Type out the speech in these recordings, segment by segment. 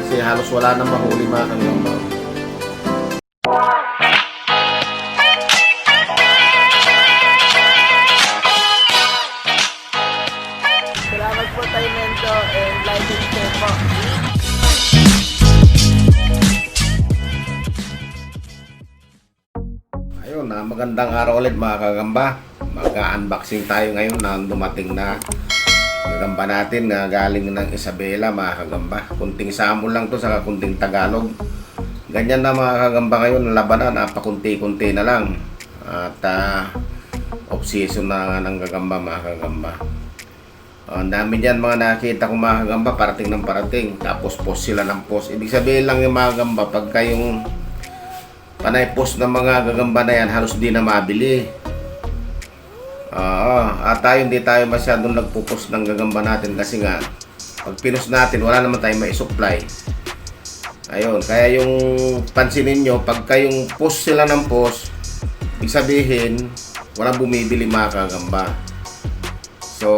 Kasi halos wala nang mahuli mga kagamba. Salamat po tayo Mento and like and share po. Ayun, magandang araw ulit mga kagamba. Mag-unboxing tayo ngayon na dumating na gagamba natin na galing ng Isabela mga kagamba. Kunting sample lang to sa kunting Tagalog. Ganyan na mga kagamba ngayon, labanan, napakunti-kunti na lang. At off-season na nga ng gagamba mga kagamba. Ang dami dyan mga nakita kong mga kagamba, parating ng parating. Tapos post sila ng post. Ibig sabihin lang yung mga kagamba, pagka yung panay post ng mga gagamba na yan, halos di na mabili. At tayo hindi tayo masyadong nagpo-post ng gagamba natin kasi nga pag pinost natin wala naman tayong mai-supply. Ayun, kaya yung pansinin nyo, pagka yung post sila ng post, ibig sabihin walang bumibili mga kagamba. So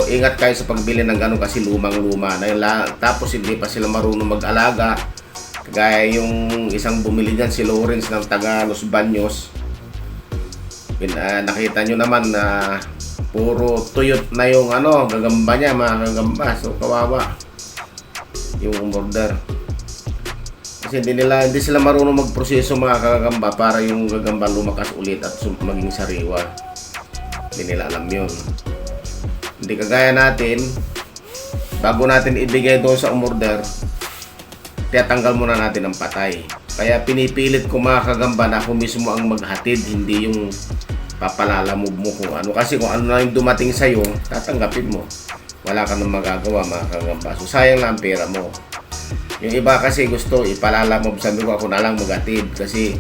ingat kayo sa pagbili ng gano'n kasi lumang-luma na. Tapos hindi pa sila marunong mag-alaga. Kagaya yung isang bumili dyan, si Lawrence ng taga Los Baños. Nakita nyo naman na puro tuyot na yung gagamba niya mga kagamba. So kawawa yung order. Kasi hindi sila marunong magproseso mga kagamba para yung gagamba lumakas ulit at maging sariwa. Hindi nila alam yun. Hindi kagaya natin, bago natin ibigay doon sa umorder, tiyatanggal muna natin ang patay. Kaya pinipilit ko mga kagamba na ako mismo ang maghatid, hindi yung papalalamove mo kung ano. Kasi kung ano na yung dumating sa'yo, tatanggapin mo. Wala ka nang magagawa mga kagamba. So sayang lang ang pera mo. Yung iba kasi gusto ipalalamove, sabi ko ako na lang maghatid. Kasi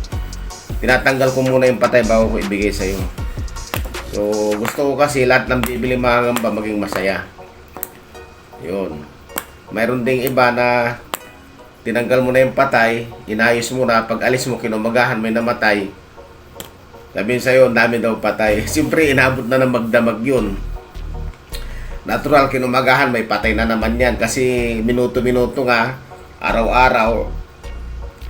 tinatanggal ko muna yung patay bago ko ibigay sa'yo. So gusto ko kasi lahat ng bibili mga kagamba maging masaya. Yun. Mayroon ding iba na tinanggal mo na yung patay, inayos mo na, pag alis mo kinumagahan may namatay. Sabihin sa'yo, ang dami daw patay. Siyempre, inabot na ng magdamag yun. Natural, kinumagahan may patay na naman yan. Kasi minuto-minuto nga, araw-araw,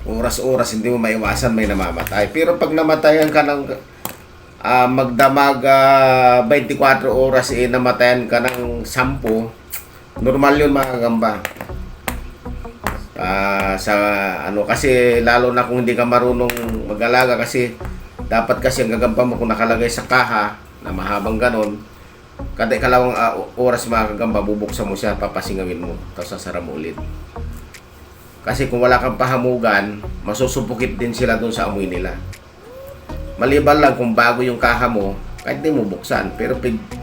oras-oras, hindi mo maiwasan may namamatay. Pero pag namatayan ka ng magdamag 24 oras, namatayan ka ng 10, normal yun mga kagamba. Kasi lalo na kung hindi ka marunong mag-alaga, kasi dapat kasi ang gagamba mo kung nakalagay sa kaha na mahabang ganon, kada ikalawang oras mga kagamba bubuksan mo siya, papasingawin mo, tapos sasara mo ulit. Kasi kung wala kang pahamugan, masusupukit din sila dun sa amoy nila. Maliban lang kung bago yung kaha mo, kahit di mo buksan. Pero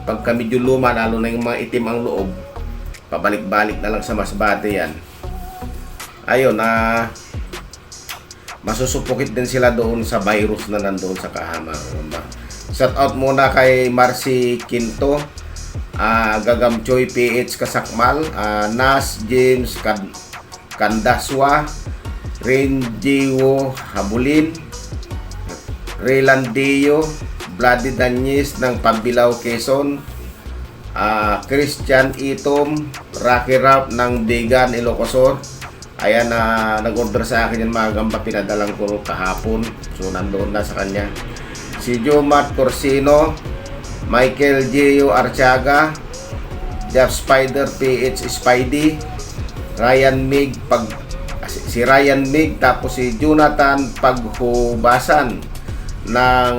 pagka medyo luma, lalo na yung mga itim ang loob, pabalik-balik na lang sa masbate yan. Ayun, masusupukit din sila doon sa virus na nandoon sa kahama. Shout out muna kay Marcy Quinto, Gagam Choy PH Kasakmal, Nas James Kandaswa, Renjiwo Habulin, Relandio Bloody Danyes ng Pambilao, Quezon, Christian Itom, Rocky Rap ng Bigan, Ilocosur. Ayan, nag-order sa akin yung mga gamba, pinadalang ko kahapon. So nandoon na sa kanya. Si Jomat Corsino, Michael Gio Archaga, Jeff Spider PH Spidey, Ryan Mig si Ryan Mig, tapos si Jonathan Paghubasan ng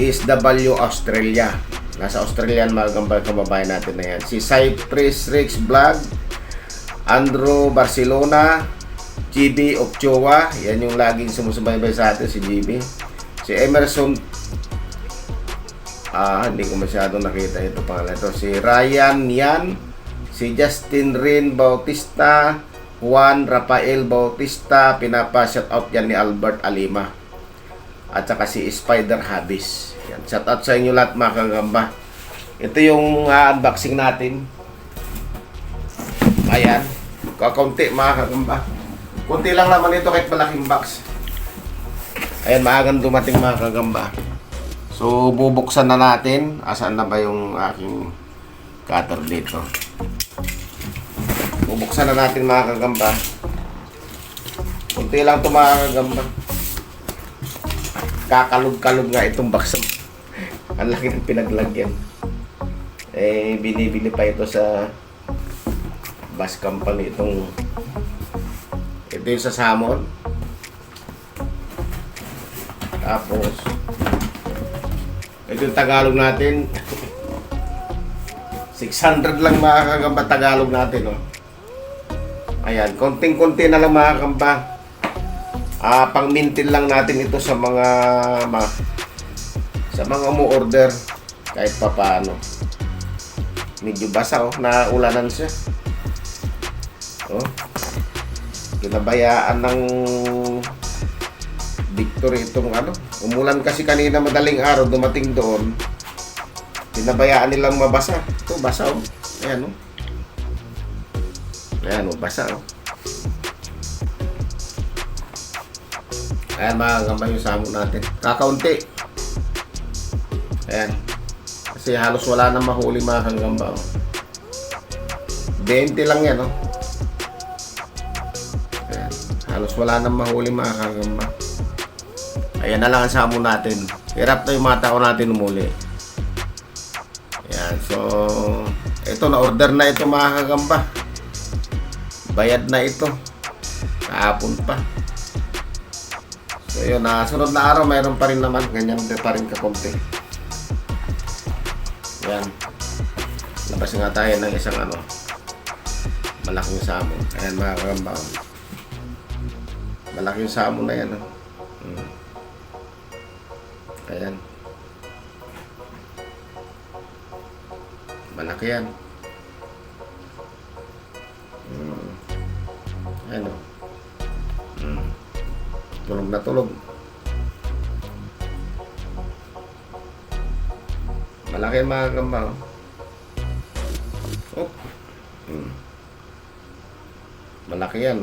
SW Australia. Nasa Australian mga gamba, kababayan natin na yan. Si Cypress Rix Vlog, Andrew Barcelona, GB Ochoa, yan yung laging sumusubaybay sa atin, si GB. Si Emerson, hindi ko masyadong nakita ito pangalan ito. Si Ryan Yan, si Justin Rin Bautista, Juan Rafael Bautista, pinapa-shout out yan ni Albert Alima. At saka si Spider Habis. Yan, shout out sa inyo lahat mga kagamba. Ito yung unboxing natin. Ayan, kakunti mga kagamba. Kunti lang naman ito kahit malaking box. Ayan, maagang dumating mga kagamba. So, bubuksan na natin. Asaan na ba yung aking cutter dito? bubuksan na natin mga kagamba. Kunti lang ito mga kagamba. Kakalog-kalog nga itong box. Ang laki ng pinaglagyan. Eh, binibili pa ito sa bus company itong ito yung sa salmon. Tapos ito yung Tagalog natin. 600 lang mga kagamba Tagalog natin, oh. Ayan, konting-konti na lang mga kagamba. Pang-mintin lang natin ito sa mga umu-order kahit pa paano. Medyo basa, oh, naulanan siya. Oh. Kinabayaan ng Victory itong ano. Umulan kasi kanina madaling araw, dumating doon. Pinabayaan nilang mabasa. Ito, basa, oh. Ayan, oh. Ayan, oh, basa, oh. Ayan, mga kagamba yung samon natin. Kakaunti. Ayan. Kasi halos wala nang mahuli mga kagamba, oh. 20 lang yan, oh. Ayan. Halos wala nang mahuli mga kagamba. Ayan na lang ang samon natin. Hirap na yung mga tao natin umuli. Ayan, so ito, na-order na ito mga kagamba. Bayad na ito. Kahapon pa. So yun, sunod na araw mayroon pa rin naman. Ganyan pa rin kakunti. Ayan. Labas nga tayo ng isang ano, malaking samon. Ayan mga kagamba. Malaking samon na yan, oh. Ayan. Malaki yan. Ayan, oh. Tulog na tulog. Malaki yung mga kagamba, oh. Oh. Malaki yan.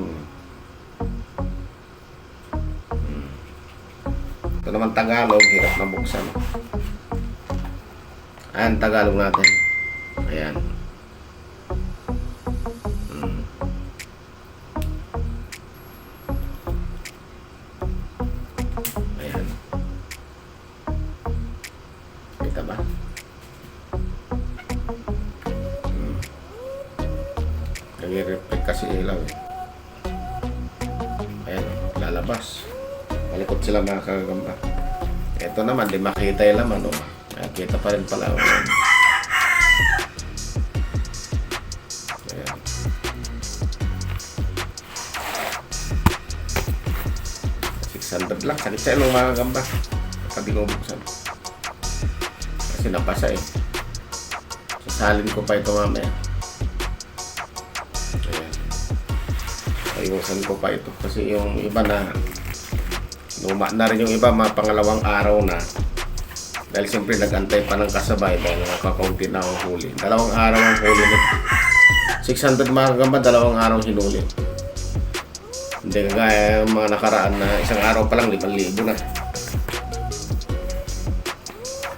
Ito naman Tagalog, hirap na buksan. Ayan, Tagalog natin. Ayan. Ayan. Kita ba? Nag-reflect kasi ilaw, eh. Ayan, lalabas. Malikot sila mga kagamba. Ito naman, di makita yung laman, oh. Nakita pa rin pala, oh. Ayan. $600 lang. Sakit sa ilong mga kagamba. Sabi ko buksan. Kasi napasa, eh. Sasalin ko pa ito mamaya. Ayan. Ayusan ko pa ito. Kasi yung iba na luma na rin yung iba, mga pangalawang araw na. Dahil siyempre nag-antay pa ng kasabay dahil nakakaunti na ang huli. 2 araw ang huli nito. 600 mga kagamba, 2 araw hinuli. Hindi kagaya mga nakaraan na isang araw pa lang 5,000 na.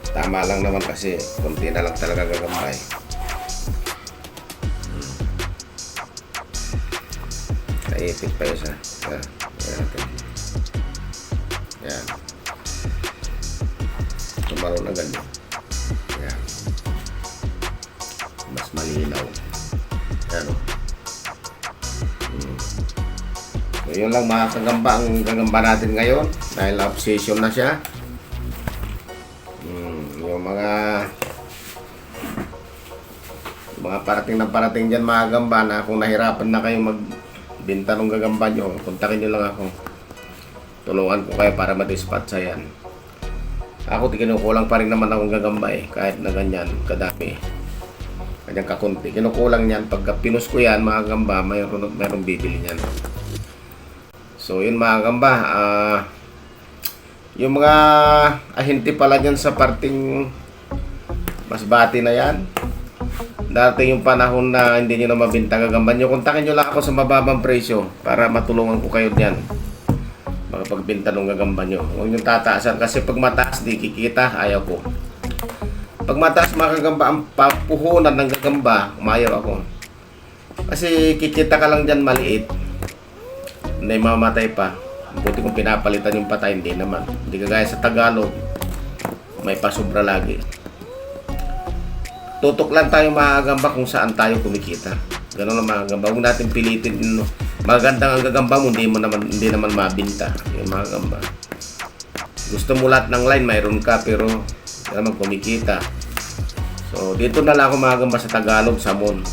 Tama lang naman kasi kunti na lang talaga gagambay. Kaipit pa isa. Ayan natin. Ayan. Tumaroon agad yun. Ayan. Mas malinaw. Ayan, o. So, yun lang mga kagamba ang gagamba natin ngayon. Dahil off-season na siya. Yung mga parating na parating dyan mga gagamba na kung nahirapan na kayo magbenta ng gagamba nyo, kontakin nyo lang ako. Tulungan ko kayo para madispatcha yan. Ako kinukulang pa rin naman akong gagamba, eh. Kahit na ganyan kadami, kanyang kakunti, kinukulang yan. Pagka pinus ko yan mga gagamba, mayroong bibili yan. So yun mga gagamba, yung mga ahinti pala dyan sa parting Masbate na yan, dati yung panahon na hindi nyo na mabinta gagamba nyo, kontakin nyo lang ako sa mababang presyo para matulungan ko kayo dyan pagbinta ng gagamba nyo. Huwag nyo tataasan kasi pag mataas di kikita, ayaw ko. Pag mataas mga gagamba ang papuhunan ng gagamba, umayaw ako. Kasi kikita ka lang dyan maliit. Hindi mamatay pa. Buti kung pinapalitan yung patay, hindi naman. Hindi kagaya sa Tagalog, may pasobra lagi. Tutok lang tayo makagamba kung saan tayo kumikita. Ganun lang makagamba. Huwag natin pilitin. Magandang ang gagamba mo, hindi naman mabinta. Yung makagamba. Gusto mo lahat ng line, mayroon ka, pero hindi naman kumikita. So, dito na lang ako makagamba sa Tagalog, Samon.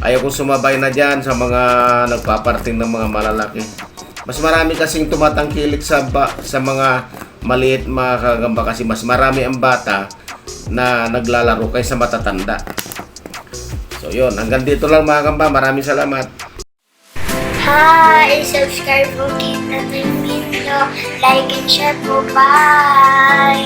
Ayaw kong sumabay na dyan sa mga nagpaparating ng mga malalaki. Mas marami kasing tumatangkilik sa mga maliit mga kagamba kasi mas marami ang bata na naglalaro kaysa matatanda. So yun, hanggang dito lang mga kagamba. Maraming salamat. Hi! Subscribe po kita ng video. Like and share po. Bye!